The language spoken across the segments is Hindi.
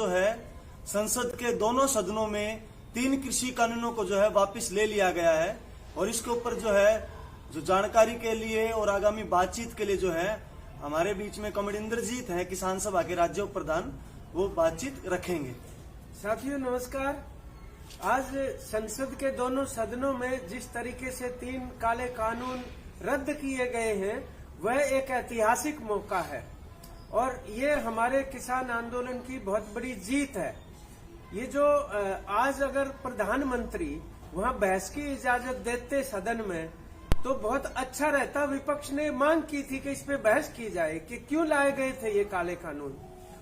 जो है संसद के दोनों सदनों में 3 कृषि कानूनों को जो है वापस ले लिया गया है और इसके ऊपर जो है जो जानकारी के लिए और आगामी बातचीत के लिए जो है हमारे बीच में कॉमरेड इंद्रजीत है, किसान सभा के राज्य उप प्रधान, वो बातचीत रखेंगे। साथियों नमस्कार। आज संसद के दोनों सदनों में जिस तरीके से 3 काले कानून रद्द किए गए हैं वह एक ऐतिहासिक मौका है और ये हमारे किसान आंदोलन की बहुत बड़ी जीत है। ये जो आज अगर प्रधानमंत्री वहां बहस की इजाजत देते सदन में तो बहुत अच्छा रहता। विपक्ष ने मांग की थी कि इस पे बहस की जाए कि क्यों लाए गए थे ये काले कानून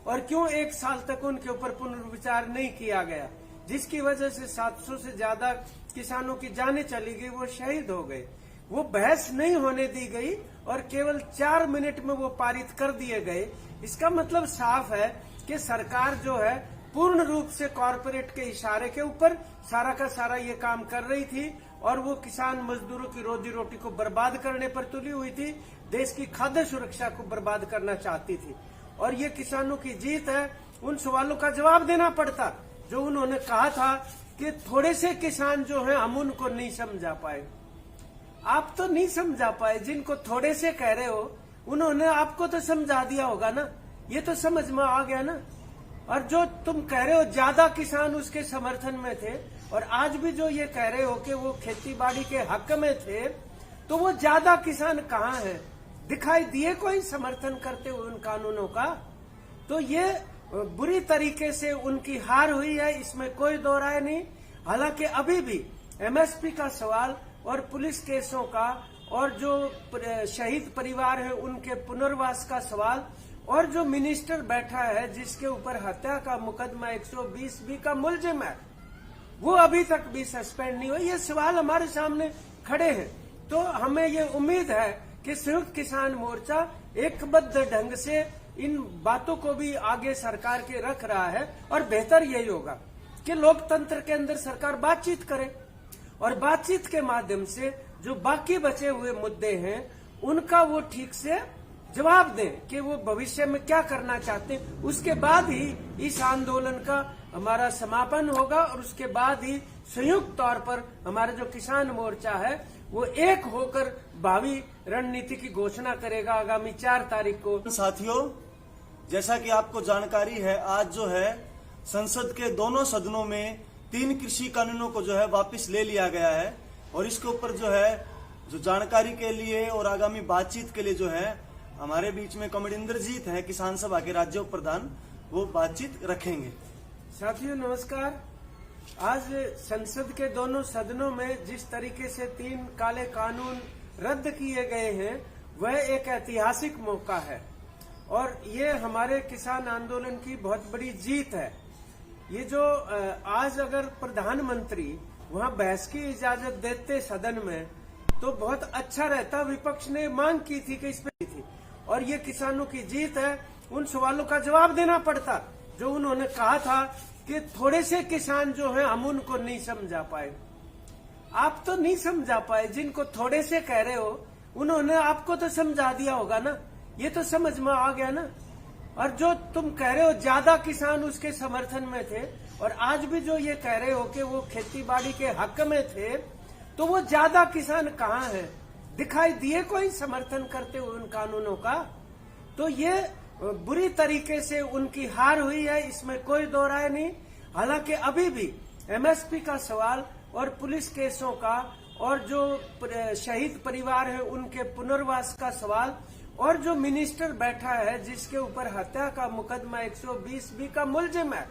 और क्यों 1 साल तक उनके ऊपर पुनर्विचार नहीं किया गया, जिसकी वजह से 700 से ज्यादा किसानों की जानें चली गई, वो शहीद हो गए। वो बहस नहीं होने दी गई और केवल 4 मिनट में वो पारित कर दिए गए। इसका मतलब साफ है कि सरकार जो है पूर्ण रूप से कॉरपोरेट के इशारे के ऊपर सारा का सारा ये काम कर रही थी और वो किसान मजदूरों की रोजी रोटी को बर्बाद करने पर तुली हुई थी, देश की खाद्य सुरक्षा को बर्बाद करना चाहती थी। और ये किसानों की जीत है। उन सवालों का जवाब देना पड़ता जो उन्होंने कहा था कि थोड़े से किसान जो हैं हम उनको नहीं समझा पाए। आप तो नहीं समझा पाए, जिनको थोड़े से कह रहे हो उन्होंने आपको तो समझा दिया होगा ना, ये तो समझ में आ गया ना। और जो तुम कह रहे हो ज्यादा किसान उसके समर्थन में थे और आज भी जो ये कह रहे हो कि वो खेती बाड़ी के हक में थे, तो वो ज्यादा किसान कहाँ हैं? दिखाई दिए कोई समर्थन करते हुए उन कानूनों का? तो ये बुरी तरीके से उनकी हार हुई है, इसमें कोई दो राय नहीं। हालांकि अभी भी एमएसपी का सवाल और पुलिस केसों का और जो शहीद परिवार है उनके पुनर्वास का सवाल और जो मिनिस्टर बैठा है जिसके ऊपर हत्या का मुकदमा 120B का मुलजिम है वो अभी तक भी सस्पेंड नहीं हुआ। ये सवाल हमारे सामने खड़े हैं। तो हमें ये उम्मीद है कि संयुक्त किसान मोर्चा एकबद्ध ढंग से इन बातों को भी आगे सरकार के रख रहा है और बेहतर यही होगा कि लोकतंत्र के अंदर सरकार बातचीत करे और बातचीत के माध्यम से जो बाकी बचे हुए मुद्दे हैं उनका वो ठीक से जवाब दें कि वो भविष्य में क्या करना चाहते हैं। उसके बाद ही इस आंदोलन का हमारा समापन होगा और उसके बाद ही संयुक्त तौर पर हमारा जो किसान मोर्चा है वो एक होकर भावी रणनीति की घोषणा करेगा आगामी 4 तारीख को। साथियों, जैसा कि आपको जानकारी है, आज जो है संसद के दोनों सदनों में 3 कृषि कानूनों को जो है वापस ले लिया गया है और इसके ऊपर जो है जो जानकारी के लिए और आगामी बातचीत के लिए जो है हमारे बीच में कॉमरेड इंद्रजीत है, किसान सभा के राज्य उप प्रधान, वो बातचीत रखेंगे। साथियों नमस्कार। आज संसद के दोनों सदनों में जिस तरीके से 3 काले कानून रद्द किए गए हैं वह एक ऐतिहासिक मौका है और ये हमारे किसान आंदोलन की बहुत बड़ी जीत है। ये जो आज अगर प्रधानमंत्री वहां बहस की इजाजत देते सदन में तो बहुत अच्छा रहता। विपक्ष ने मांग की थी कि इस पे थी और ये किसानों की जीत है। उन सवालों का जवाब देना पड़ता जो उन्होंने कहा था कि थोड़े से किसान जो हैं हम उनको नहीं समझा पाए। आप तो नहीं समझा पाए, जिनको थोड़े से कह रहे हो उन्होंने आपको तो समझा दिया होगा ना, ये तो समझ में आ गया ना। और जो तुम कह रहे हो ज्यादा किसान उसके समर्थन में थे और आज भी जो ये कह रहे हो कि वो खेती बाड़ी के हक में थे, तो वो ज्यादा किसान कहाँ हैं? दिखाई दिए कोई समर्थन करते हुए उन कानूनों का? तो ये बुरी तरीके से उनकी हार हुई है, इसमें कोई दो राय नहीं। हालांकि अभी भी एमएसपी का सवाल और पुलिस केसों का और जो शहीद परिवार है उनके पुनर्वास का सवाल और जो मिनिस्टर बैठा है जिसके ऊपर हत्या का मुकदमा 120B का मुलजिम है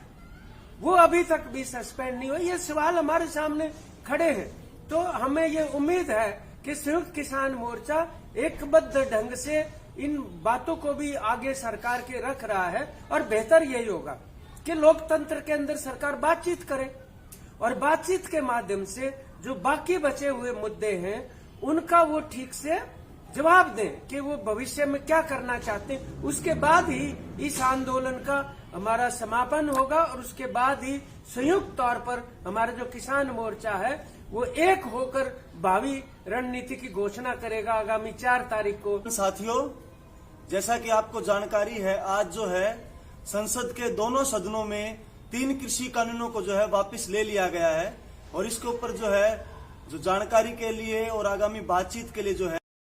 वो अभी तक भी सस्पेंड नहीं हुआ। ये सवाल हमारे सामने खड़े हैं। तो हमें ये उम्मीद है कि संयुक्त किसान मोर्चा एकबद्ध ढंग से इन बातों को भी आगे सरकार के रख रहा है और बेहतर यही होगा कि लोकतंत्र के अंदर सरकार बातचीत करे और बातचीत के माध्यम से जो बाकी बचे हुए मुद्दे हैं उनका वो ठीक से जवाब दें कि वो भविष्य में क्या करना चाहते हैं। उसके बाद ही इस आंदोलन का हमारा समापन होगा और उसके बाद ही संयुक्त तौर पर हमारा जो किसान मोर्चा है वो एक होकर भावी रणनीति की घोषणा करेगा आगामी 4 तारीख को। साथियों, जैसा कि आपको जानकारी है, आज जो है संसद के दोनों सदनों में 3 कृषि कानूनों को जो है वापस ले लिया गया है और इसके ऊपर जो है जो जानकारी के लिए और आगामी बातचीत के लिए जो है